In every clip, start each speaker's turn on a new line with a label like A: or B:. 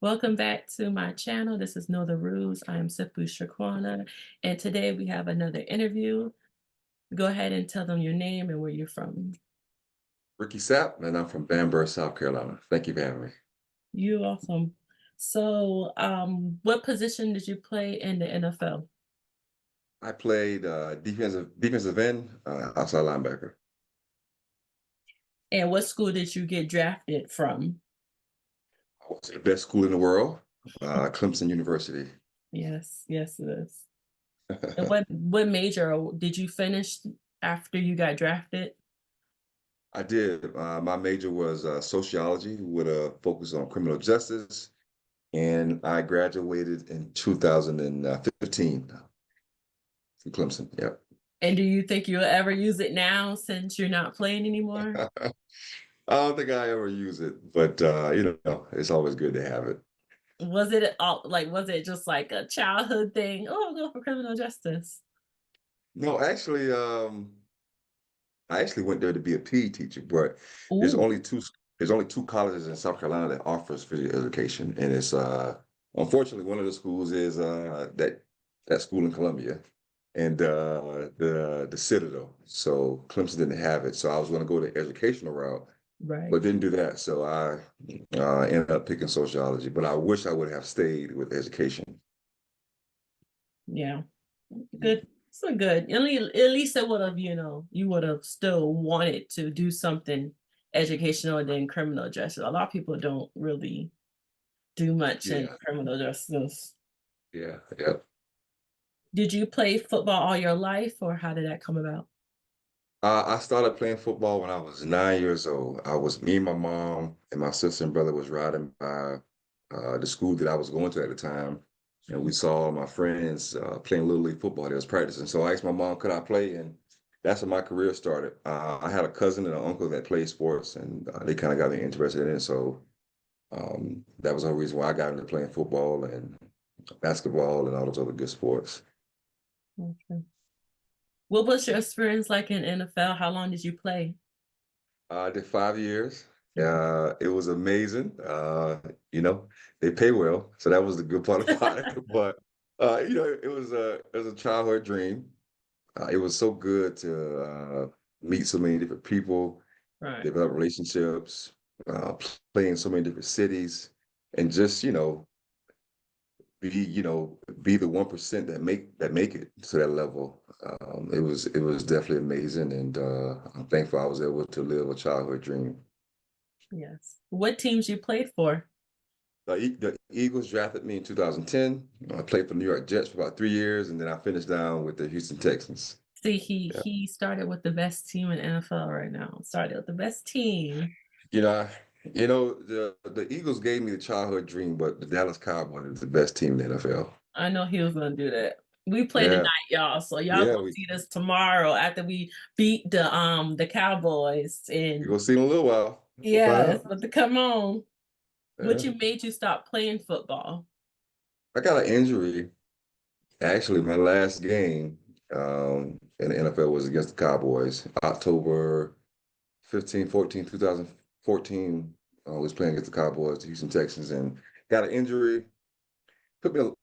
A: Welcome back to my channel. This is Know the Rules. I am Sapp, and today we have another interview. Go ahead and tell them your name and where you're from.
B: Ricky Sapp, and I'm from Bamberg, South Carolina. Thank you for having me.
A: You awesome. So, what position did you play in the NFL?
B: I played defensive end, outside linebacker.
A: And what school did you get drafted from?
B: I went to the best school in the world, Clemson University.
A: Yes, yes, it is. And what major did you finish after you got drafted?
B: I did. My major was sociology with a focus on criminal justice, and I graduated in 2015 from Clemson. Yep.
A: And do you think you'll ever use it now since you're not playing anymore?
B: I don't think I ever use it, but it's always good to have it.
A: Was it all like, was it just like a childhood thing? "Oh, I'll go for criminal justice."
B: No, I actually went there to be a PE teacher, but there's
A: Ooh,
B: only two there's only two colleges in South Carolina that offers physical education, and it's unfortunately one of the schools is that school in Columbia, and the Citadel. So Clemson didn't have it, so I was going to go the educational route,
A: right.
B: but didn't do that. So I ended up picking sociology, but I wish I would have stayed with education.
A: Yeah. Good. So good. At least it would have, you would have still wanted to do something educational than criminal justice. A lot of people don't really do much in
B: Yeah,
A: criminal justice.
B: yeah, yeah.
A: Did you play football all your life, or how did that come about?
B: I started playing football when I was 9 years old. I was me and my mom and my sister and brother was riding by the school that I was going to at the time, and we saw my friends playing little league football. They was practicing, so I asked my mom, "Could I play?" And that's when my career started. I had a cousin and an uncle that played sports, and they kind of got me interested in it. So that was the whole reason why I got into playing football and basketball and all those other good sports.
A: Okay. What was your experience like in NFL? How long did you play?
B: I did 5 years.
A: Okay.
B: It was amazing. You know, they pay well, so that was the good part about it. But it was a childhood dream. It was so good to meet so many different people,
A: Right.
B: develop relationships, play in so many different cities, and just be the 1% that make it to that level. It was definitely amazing, and I'm thankful I was able to live a childhood dream.
A: Yes. What teams you played for?
B: The Eagles drafted me in 2010. I played for the New York Jets for about 3 years, and then I finished down with the Houston Texans.
A: See, he
B: Yeah.
A: he started with the best team in NFL right now. Started with the best team.
B: You know, the Eagles gave me the childhood dream, but the Dallas Cowboys is the best team in the NFL.
A: I know he was gonna do that. We play
B: Yeah,
A: tonight, y'all. So y'all
B: yeah,
A: gonna see this tomorrow after we beat the Cowboys.
B: we
A: And
B: gonna see in a little while. We'll find
A: yes,
B: out.
A: but to come on. What
B: Yeah.
A: you made you stop playing football?
B: I got an injury. Actually, my last game in the NFL was against the Cowboys, October 15, 14, 2014. I was playing against the Cowboys, the Houston Texans, and got an injury.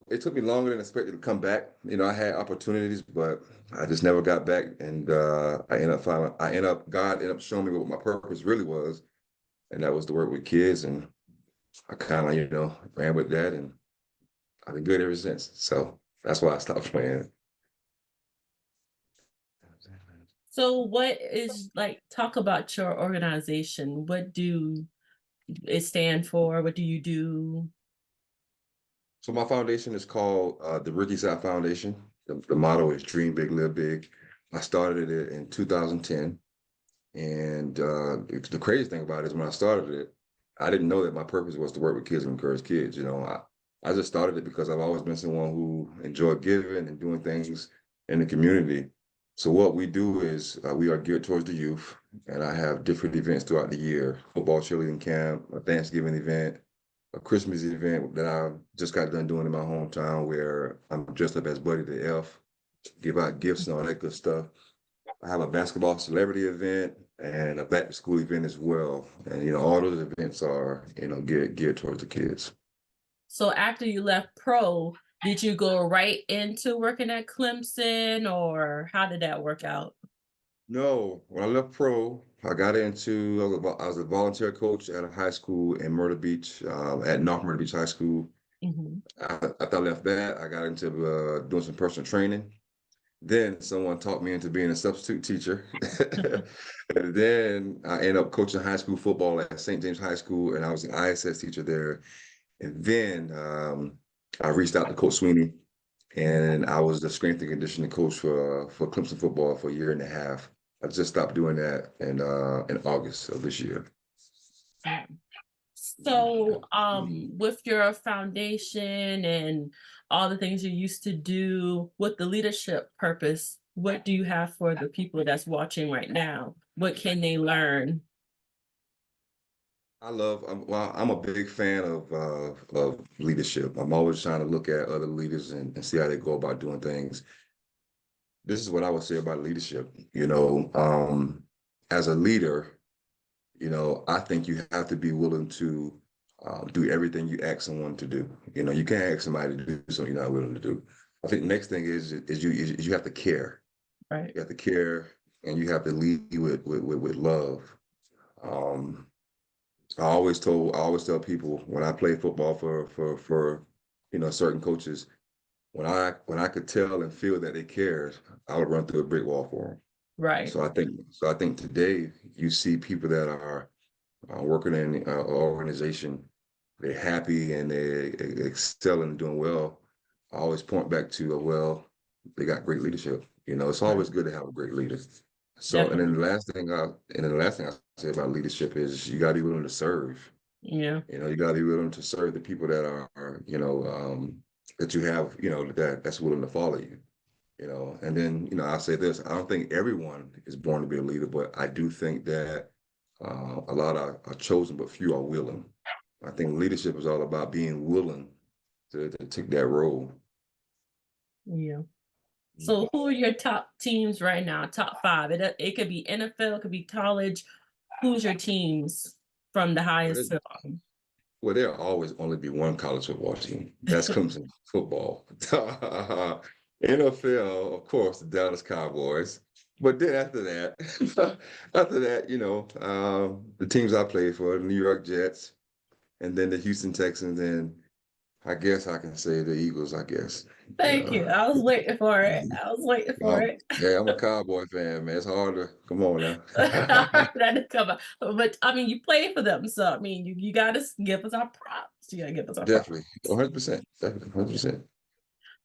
B: It took me longer than expected to come back. I had opportunities, but I just never got back. And God ended up showing me what my purpose really was, and that was to work with kids. And I kind of, ran with that, and I've been good ever since. So that's why I stopped playing.
A: So what is like talk about your organization. What do it stand for? What do you do?
B: So my foundation is called the Ricky Sapp Foundation. The motto is Dream Big, Live Big. I started it in 2010. And the crazy thing about it is when I started it, I didn't know that my purpose was to work with kids and encourage kids. I just started it because I've always been someone who enjoyed giving and doing things in the community. So what we do is we are geared towards the youth, and I have different events throughout the year: football cheerleading camp, a Thanksgiving event, a Christmas event that I just got done doing in my hometown, where I'm dressed up as Buddy the Elf, give out gifts and all that good stuff. I have a basketball celebrity event and a back to school event as well. And all those events are geared towards the kids.
A: So after you left pro, did you go right into working at Clemson, or how did that work out?
B: No, when I left pro, I got into, I was a volunteer coach at a high school in Myrtle Beach, at North Myrtle Beach High School.
A: Mhm.
B: After I left that, I got into doing some personal training. Then someone taught me into being a substitute teacher. And then I ended up coaching high school football at St. James High School, and I was an ISS teacher there. And then I reached out to Coach Sweeney, and I was the strength and conditioning coach for Clemson football for a year and a half. I just stopped doing that in August of this year.
A: Yeah. So, with your foundation and all the things you used to do with the leadership purpose, what do you have for the people that's watching right now? What can they learn?
B: Well, I'm a big fan of leadership. I'm always trying to look at other leaders and see how they go about doing things. This is what I would say about leadership. As a leader, I think you have to be willing to do everything you ask someone to do. You can't ask somebody to do something you're not willing to do. I think the next thing is you have to care.
A: Right.
B: You have to care, and you have to lead with love. Um, I always tell people when I play football for certain coaches, when I could tell and feel that they cared, I would run through a brick wall for them.
A: Right.
B: So I think today you see people that are working in an organization, they're happy and they excelling and doing well. I always point back to, well, they got great leadership. It's
A: Right.
B: always good to have a great leader. So, and then
A: Definitely.
B: the last thing I say about leadership is you got to be willing to serve.
A: Yeah.
B: You got to be willing to serve the people that are that you have, that's willing to follow you. And then, I'll say this, I don't think everyone is born to be a leader, but I do think that a lot are chosen, but few are willing. I think leadership is all about being willing to take that role.
A: Yeah. So who are your top teams right now? Top five. It could be NFL, it could be college. Who's your teams from the
B: But
A: highest
B: it,
A: to the bottom?
B: well, there'll always only be one college football team. That's Clemson football. NFL, of course, the Dallas Cowboys. But then after that, the teams I played for, the New York Jets, and then the Houston Texans, and I guess I can say the Eagles, I guess.
A: Thank
B: Yeah.
A: you. I was waiting for it. I was waiting for it.
B: Yeah, I'm a Cowboy fan, man. It's hard to come on now.
A: That didn't come out. But I mean, you play for them, so I mean, you gotta give us our props. You gotta give us our props.
B: Definitely. 100%. Definitely.
A: Yeah.
B: 100%.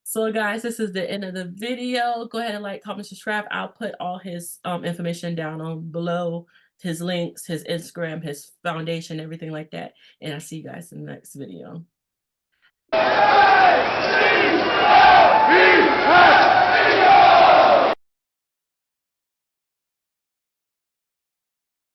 A: So, guys, this is the end of the video. Go ahead and like, comment, subscribe. I'll put all his information down on below, his links, his Instagram, his foundation, everything like that. And I'll see you guys in the next video.